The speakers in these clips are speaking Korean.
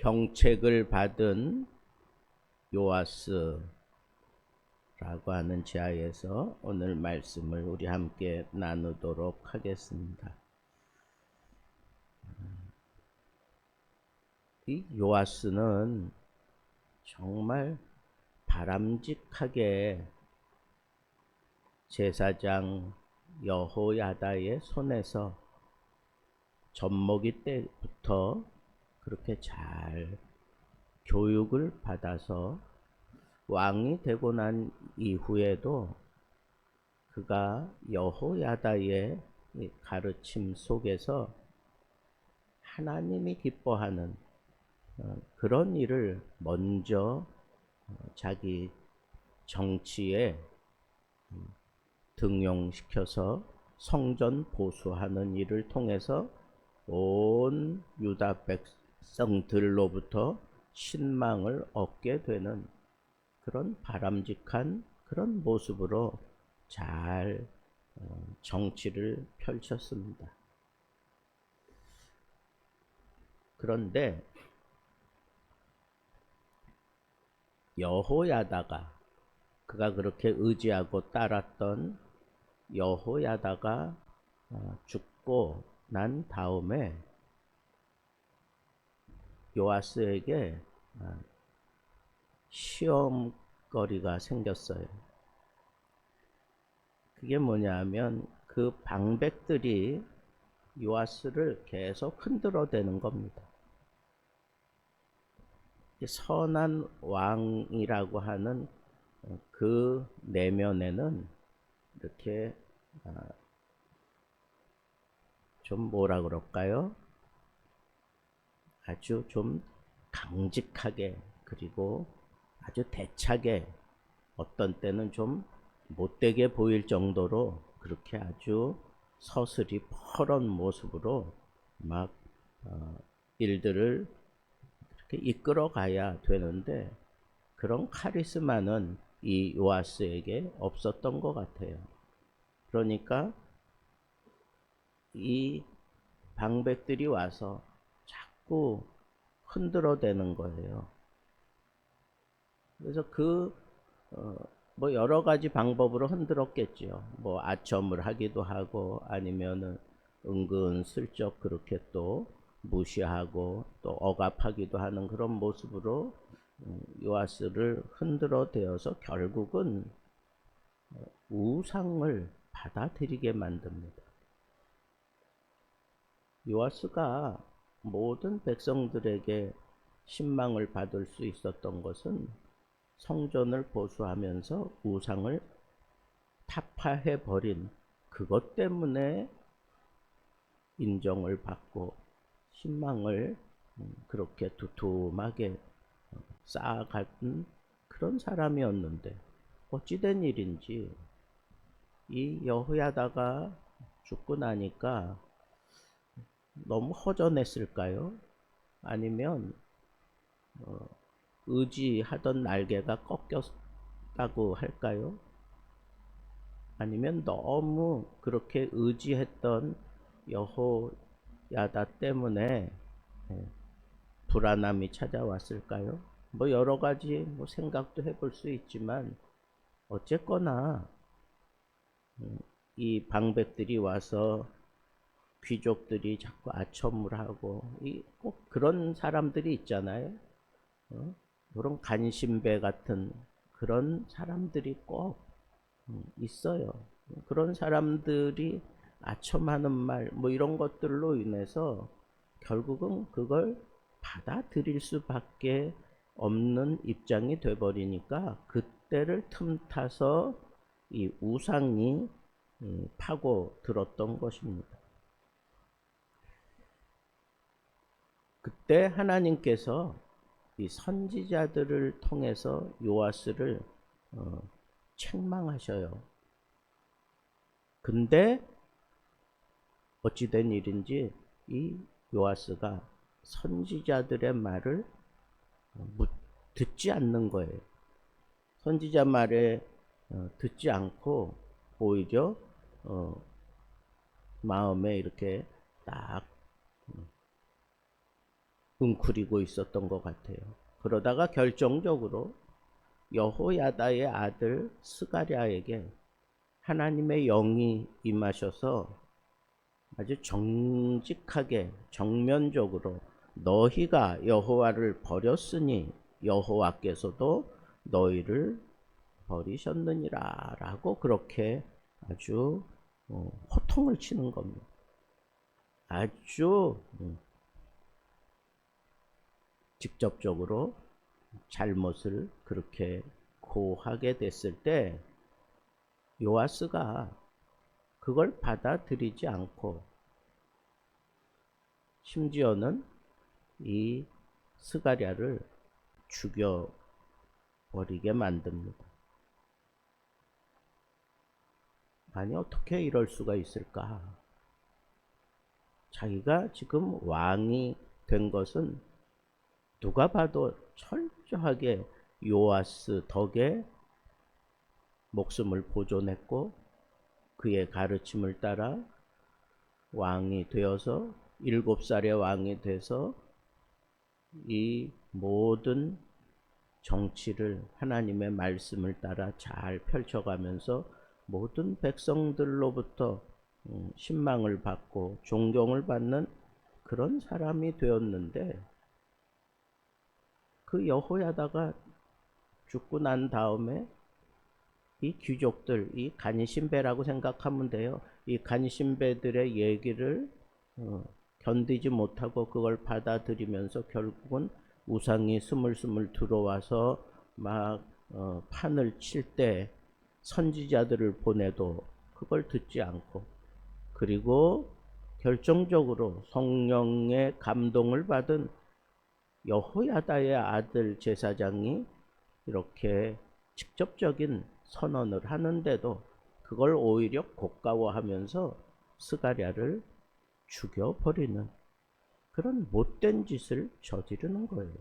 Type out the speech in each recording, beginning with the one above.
병책을 받은 요아스라고 하는 지하에서 오늘 말씀을 우리 함께 나누도록 하겠습니다. 이 요아스는 정말 바람직하게 제사장 여호야다의 손에서 젖먹이 때부터 그렇게 잘 교육을 받아서 왕이 되고 난 이후에도 그가 여호야다의 가르침 속에서 하나님이 기뻐하는 그런 일을 먼저 자기 정치에 등용시켜서 성전 보수하는 일을 통해서 온 유다 백성들로부터 신망을 얻게 되는 그런 바람직한 그런 모습으로 잘 정치를 펼쳤습니다. 그런데 여호야다가 그가 그렇게 의지하고 따랐던 여호야다가 죽고 난 다음에 요아스에게 시험거리가 생겼어요. 그게 뭐냐면 그 방백들이 요아스를 계속 흔들어대는 겁니다. 선한 왕이라고 하는 그 내면에는 이렇게 좀 뭐라 그럴까요? 아주 좀 강직하게 그리고 아주 대차게 어떤 때는 좀 못되게 보일 정도로 그렇게 아주 서슬이 퍼런 모습으로 막 일들을 이렇게 이끌어 가야 되는데 그런 카리스마는 이 요아스에게 없었던 것 같아요. 그러니까 이 방백들이 와서 자꾸 흔들어대는 거예요. 그래서 뭐 여러 가지 방법으로 흔들었겠지요. 뭐 아첨을 하기도 하고 아니면은 은근슬쩍 그렇게 또 무시하고 또 억압하기도 하는 그런 모습으로 요아스를 흔들어대어서 결국은 우상을 받아들이게 만듭니다. 요아스가 모든 백성들에게 신망을 받을 수 있었던 것은 성전을 보수하면서 우상을 타파해 버린 그것 때문에 인정을 받고 신망을 그렇게 두툼하게 쌓아간 그런 사람이었는데 어찌된 일인지 이 여호야다가 죽고 나니까 너무 허전했을까요? 아니면 의지하던 날개가 꺾였다고 할까요? 아니면 너무 그렇게 의지했던 여호야다 때문에 불안함이 찾아왔을까요? 뭐 여러 가지 생각도 해볼 수 있지만 어쨌거나 이 방백들이 와서 귀족들이 자꾸 아첨을 하고 꼭 그런 사람들이 있잖아요. 그런 간신배 같은 그런 사람들이 꼭 있어요. 그런 사람들이 아첨하는 말 뭐 이런 것들로 인해서 결국은 그걸 받아들일 수밖에 없는 입장이 돼버리니까 그때를 틈타서 이 우상이 파고 들었던 것입니다. 그때 하나님께서 이 선지자들을 통해서 요아스를 책망하셔요. 근데 어찌된 일인지 이 요아스가 선지자들의 말을 듣지 않는 거예요. 선지자 말에 듣지 않고 오히려 마음에 이렇게 딱 웅크리고 있었던 것 같아요. 그러다가 결정적으로 여호야다의 아들 스가랴에게 하나님의 영이 임하셔서 아주 정직하게 정면적으로 너희가 여호와를 버렸으니 여호와께서도 너희를 버리셨느니라 라고 그렇게 아주 호통을 치는 겁니다. 아주 직접적으로 잘못을 그렇게 고하게 됐을 때 요아스가 그걸 받아들이지 않고 심지어는 이 스가랴를 죽여버리게 만듭니다. 아니 어떻게 이럴 수가 있을까? 자기가 지금 왕이 된 것은 누가 봐도 철저하게 요아스 덕에 목숨을 보존했고 그의 가르침을 따라 왕이 되어서 7살의 왕이 돼서 이 모든 정치를 하나님의 말씀을 따라 잘 펼쳐가면서 모든 백성들로부터 신망을 받고 존경을 받는 그런 사람이 되었는데 그 여호야다가 죽고 난 다음에 이 귀족들, 이 간신배라고 생각하면 돼요. 이 간신배들의 얘기를 견디지 못하고 그걸 받아들이면서 결국은 우상이 스물스물 들어와서 막 판을 칠 때 선지자들을 보내도 그걸 듣지 않고 그리고 결정적으로 성령의 감동을 받은 여호야다의 아들 제사장이 이렇게 직접적인 선언을 하는데도 그걸 오히려 고가워하면서 스가랴를 죽여버리는 그런 못된 짓을 저지르는 거예요.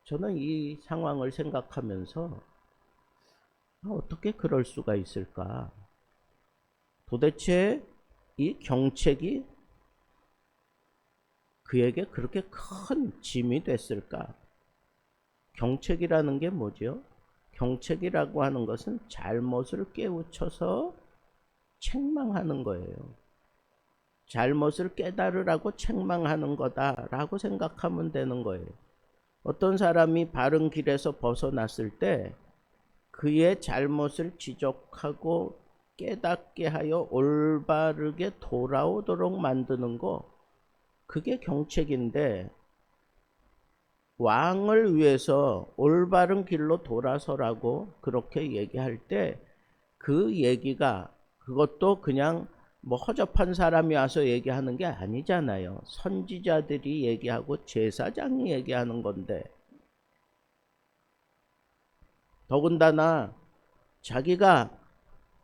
저는 이 상황을 생각하면서 어떻게 그럴 수가 있을까? 도대체 이 경책이 그에게 그렇게 큰 짐이 됐을까? 경책이라는 게 뭐죠? 경책이라고 하는 것은 잘못을 깨우쳐서 책망하는 거예요. 잘못을 깨달으라고 책망하는 거다라고 생각하면 되는 거예요. 어떤 사람이 바른 길에서 벗어났을 때 그의 잘못을 지적하고 깨닫게 하여 올바르게 돌아오도록 만드는 거, 그게 경책인데 왕을 위해서 올바른 길로 돌아서라고 그렇게 얘기할 때 그 얘기가 그것도 그냥 뭐 허접한 사람이 와서 얘기하는 게 아니잖아요. 선지자들이 얘기하고 제사장이 얘기하는 건데 더군다나 자기가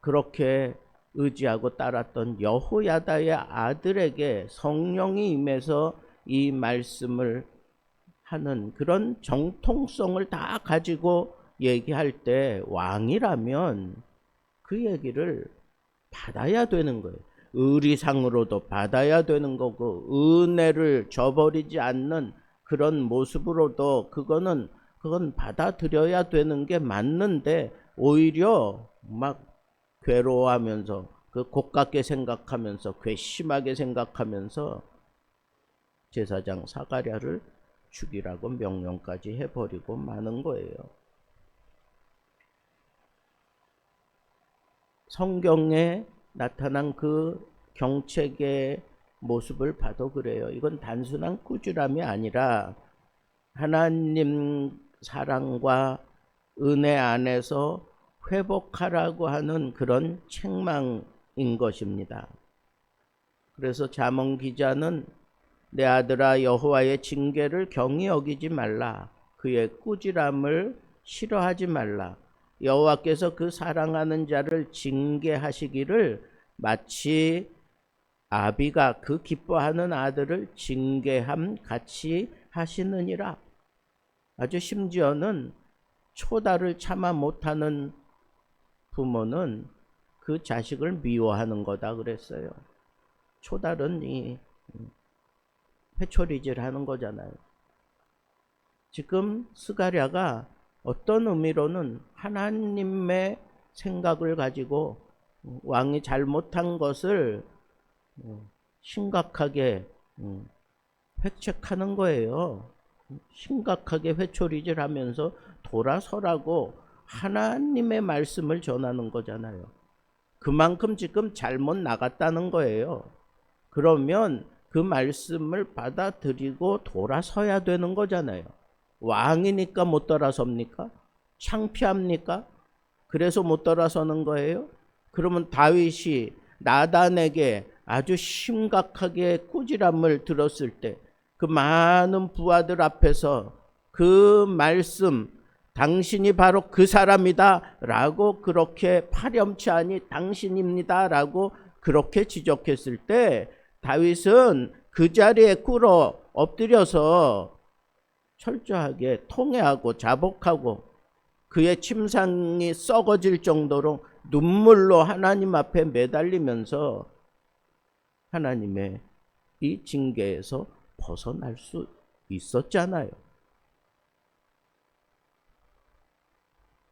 그렇게 의지하고 따랐던 여호야다의 아들에게 성령이 임해서 이 말씀을 하는 그런 정통성을 다 가지고 얘기할 때 왕이라면 그 얘기를 받아야 되는 거예요. 의리상으로도 받아야 되는 거고 은혜를 저버리지 않는 그런 모습으로도 그건 받아들여야 되는 게 맞는데 오히려 막 괴로워하면서 그 고깝게 생각하면서 괘씸하게 생각하면서 제사장 사가랴를 죽이라고 명령까지 해버리고 마는 거예요. 성경에 나타난 그 경책의 모습을 봐도 그래요. 이건 단순한 꾸지람이 아니라 하나님 사랑과 은혜 안에서 회복하라고 하는 그런 책망인 것입니다. 그래서 잠언 기자는 내 아들아 여호와의 징계를 경히 여기지 말라. 그의 꾸지람을 싫어하지 말라. 여호와께서 그 사랑하는 자를 징계하시기를 마치 아비가 그 기뻐하는 아들을 징계함 같이 하시느니라. 아주 심지어는 초달을 참아 못하는 부모는 그 자식을 미워하는 거다 그랬어요. 초달은 이 회초리질 하는 거잖아요. 지금 스가랴가 어떤 의미로는 하나님의 생각을 가지고 왕이 잘못한 것을 심각하게 회책하는 거예요. 심각하게 회초리질 하면서 돌아서라고 하나님의 말씀을 전하는 거잖아요. 그만큼 지금 잘못 나갔다는 거예요. 그러면 그 말씀을 받아들이고 돌아서야 되는 거잖아요. 왕이니까 못 돌아섭니까? 창피합니까? 그래서 못 돌아서는 거예요? 그러면 다윗이 나단에게 아주 심각하게 꾸지람을 들었을 때 그 많은 부하들 앞에서 그 말씀, 당신이 바로 그 사람이다 라고 그렇게 파렴치하니 당신입니다 라고 그렇게 지적했을 때 다윗은 그 자리에 꿇어 엎드려서 철저하게 통회하고 자복하고 그의 침상이 썩어질 정도로 눈물로 하나님 앞에 매달리면서 하나님의 이 징계에서 벗어날 수 있었잖아요.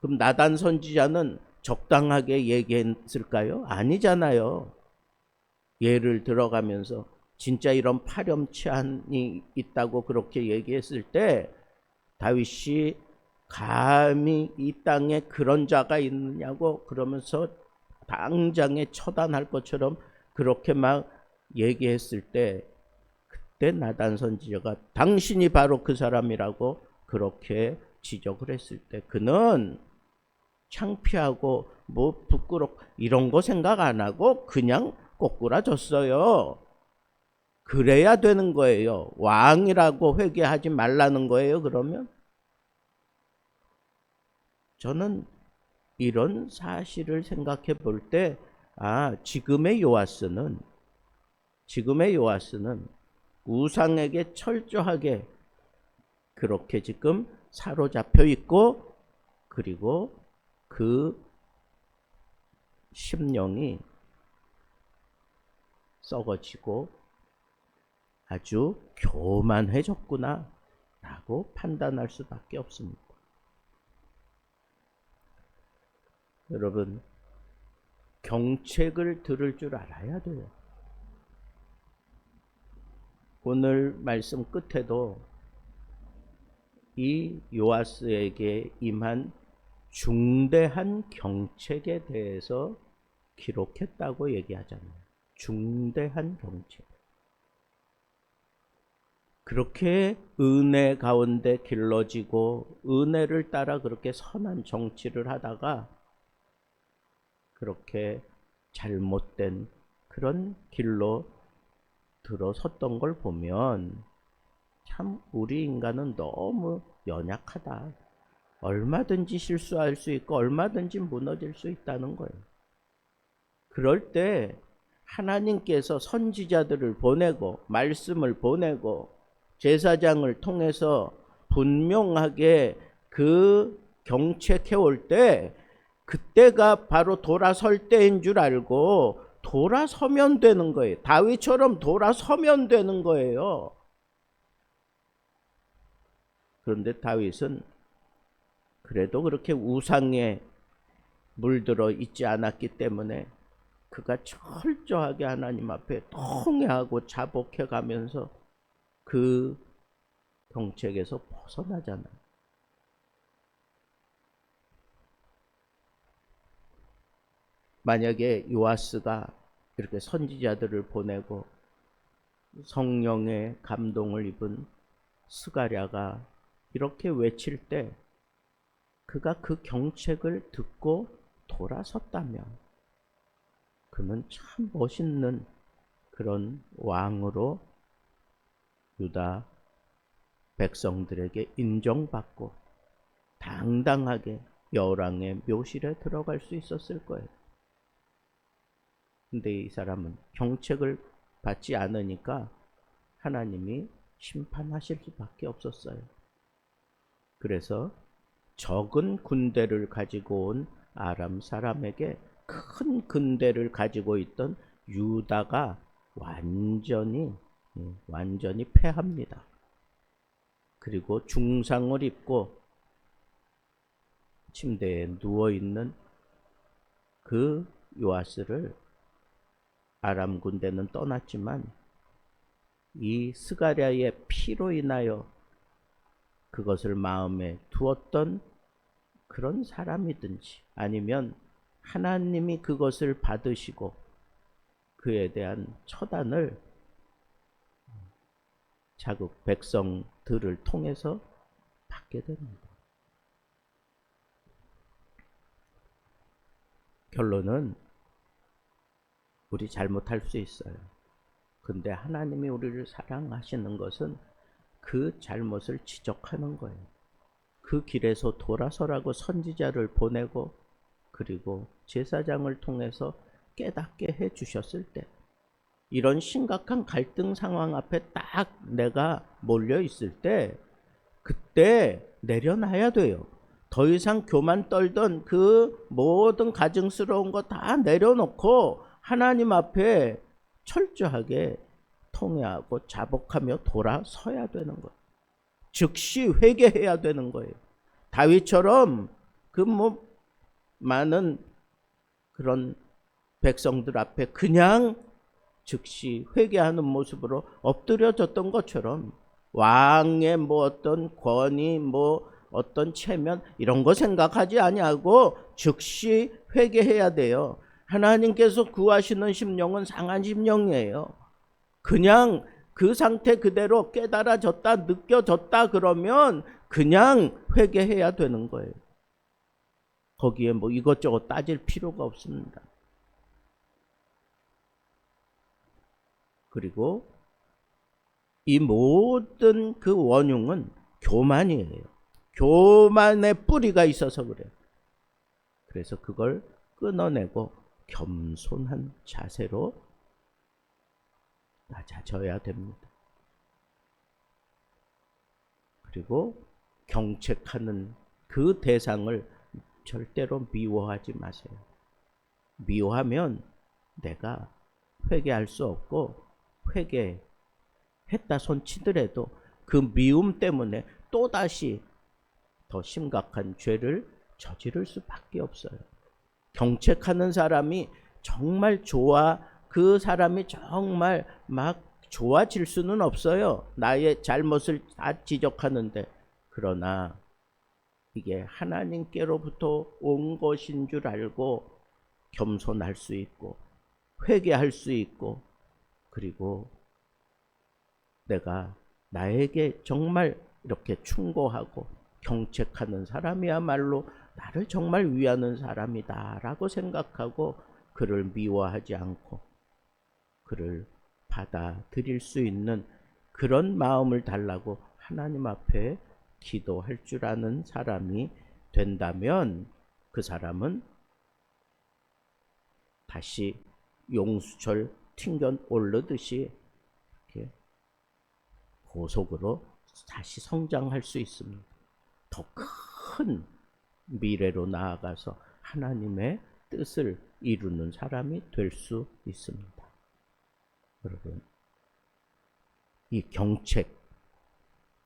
그럼 나단 선지자는 적당하게 얘기했을까요? 아니잖아요. 예를 들어가면서 진짜 이런 파렴치한이 있다고 그렇게 얘기했을 때 다윗이 감히 이 땅에 그런 자가 있느냐고 그러면서 당장에 처단할 것처럼 그렇게 막 얘기했을 때 그때 나단 선지자가 당신이 바로 그 사람이라고 그렇게 지적을 했을 때 그는 창피하고 뭐 부끄럽고 이런 거 생각 안 하고 그냥 꼬꾸라졌어요. 그래야 되는 거예요. 왕이라고 회개하지 말라는 거예요. 그러면 저는 이런 사실을 생각해 볼 때 지금의 요아스는 우상에게 철저하게 그렇게 지금 사로잡혀 있고 그리고 그 심령이 썩어지고 아주 교만해졌구나 라고 판단할 수밖에 없습니다. 여러분, 경책을 들을 줄 알아야 돼요. 오늘 말씀 끝에도 이 요아스에게 임한 중대한 경책에 대해서 기록했다고 얘기하잖아요. 중대한 경책. 그렇게 은혜 가운데 길러지고 은혜를 따라 그렇게 선한 정치를 하다가 그렇게 잘못된 그런 길로 들어섰던 걸 보면 참 우리 인간은 너무 연약하다. 얼마든지 실수할 수 있고 얼마든지 무너질 수 있다는 거예요. 그럴 때 하나님께서 선지자들을 보내고 말씀을 보내고 제사장을 통해서 분명하게 그 경책해 올 때 그때가 바로 돌아설 때인 줄 알고 돌아서면 되는 거예요. 다윗처럼 돌아서면 되는 거예요. 그런데 다윗은 그래도 그렇게 우상에 물들어 있지 않았기 때문에 그가 철저하게 하나님 앞에 통회하고 자복해 가면서 그 경책에서 벗어나잖아요. 만약에 요아스가 이렇게 선지자들을 보내고 성령의 감동을 입은 스가랴가 이렇게 외칠 때 그가 그 경책을 듣고 돌아섰다면 그는 참 멋있는 그런 왕으로 유다 백성들에게 인정받고 당당하게 여호랑의 묘실에 들어갈 수 있었을 거예요. 근데 이 사람은 경책을 받지 않으니까 하나님이 심판하실 수밖에 없었어요. 그래서 적은 군대를 가지고 온 아람 사람에게 큰 군대를 가지고 있던 유다가 완전히 완전히 패합니다. 그리고 중상을 입고 침대에 누워있는 그 요아스를 아람 군대는 떠났지만 이 스가랴의 피로 인하여 그것을 마음에 두었던 그런 사람이든지 아니면 하나님이 그것을 받으시고 그에 대한 처단을 자국 백성들을 통해서 받게 됩니다. 결론은 우리 잘못할 수 있어요. 근데 하나님이 우리를 사랑하시는 것은 그 잘못을 지적하는 거예요. 그 길에서 돌아서라고 선지자를 보내고 그리고 제사장을 통해서 깨닫게 해 주셨을 때 이런 심각한 갈등 상황 앞에 딱 내가 몰려 있을 때 그때 내려놔야 돼요. 더 이상 교만 떨던 그 모든 가증스러운 거 다 내려놓고 하나님 앞에 철저하게 통회하고 자복하며 돌아서야 되는 거예요. 즉시 회개해야 되는 거예요. 다윗처럼 그 많은 그런 백성들 앞에 그냥 즉시 회개하는 모습으로 엎드려졌던 것처럼 왕의 어떤 권위 어떤 체면 이런 거 생각하지 아니하고 즉시 회개해야 돼요. 하나님께서 구하시는 심령은 상한 심령이에요. 그냥 그 상태 그대로 깨달아졌다 느껴졌다 그러면 그냥 회개해야 되는 거예요. 거기에 이것저것 따질 필요가 없습니다. 그리고 이 모든 그 원흉은 교만이에요. 교만의 뿌리가 있어서 그래요. 그래서 그걸 끊어내고 겸손한 자세로 낮아져야 됩니다. 그리고 경책하는 그 대상을 절대로 미워하지 마세요. 미워하면 내가 회개할 수 없고 회개했다 손치더라도 그 미움 때문에 또다시 더 심각한 죄를 저지를 수밖에 없어요. 경책하는 사람이 정말 그 사람이 정말 막 좋아질 수는 없어요. 나의 잘못을 다 지적하는데. 그러나 이게 하나님께로부터 온 것인 줄 알고 겸손할 수 있고 회개할 수 있고 그리고 내가 나에게 정말 이렇게 충고하고 경책하는 사람이야말로 나를 정말 위하는 사람이다 라고 생각하고 그를 미워하지 않고 그를 받아들일 수 있는 그런 마음을 달라고 하나님 앞에 기도할 줄 아는 사람이 된다면 그 사람은 다시 용수철 튕겨 오르듯이 이렇게 고속으로 다시 성장할 수 있습니다. 더 큰 미래로 나아가서 하나님의 뜻을 이루는 사람이 될 수 있습니다. 여러분, 이 경책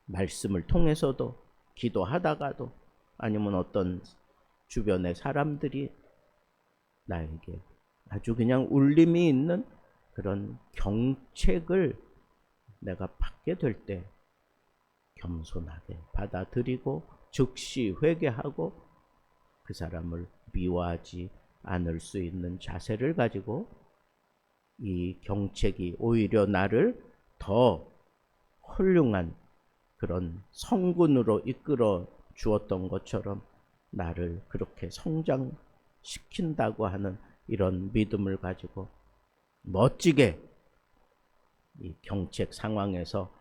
말씀을 통해서도 기도하다가도 아니면 어떤 주변의 사람들이 나에게 아주 그냥 울림이 있는 그런 경책을 내가 받게 될 때 겸손하게 받아들이고 즉시 회개하고 그 사람을 미워하지 않을 수 있는 자세를 가지고 이 경책이 오히려 나를 더 훌륭한 그런 성군으로 이끌어 주었던 것처럼 나를 그렇게 성장시킨다고 하는 이런 믿음을 가지고 멋지게 이 경책 상황에서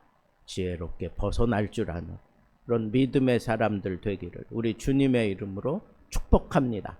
지혜롭게 벗어날 줄 아는 그런 믿음의 사람들 되기를 우리 주님의 이름으로 축복합니다.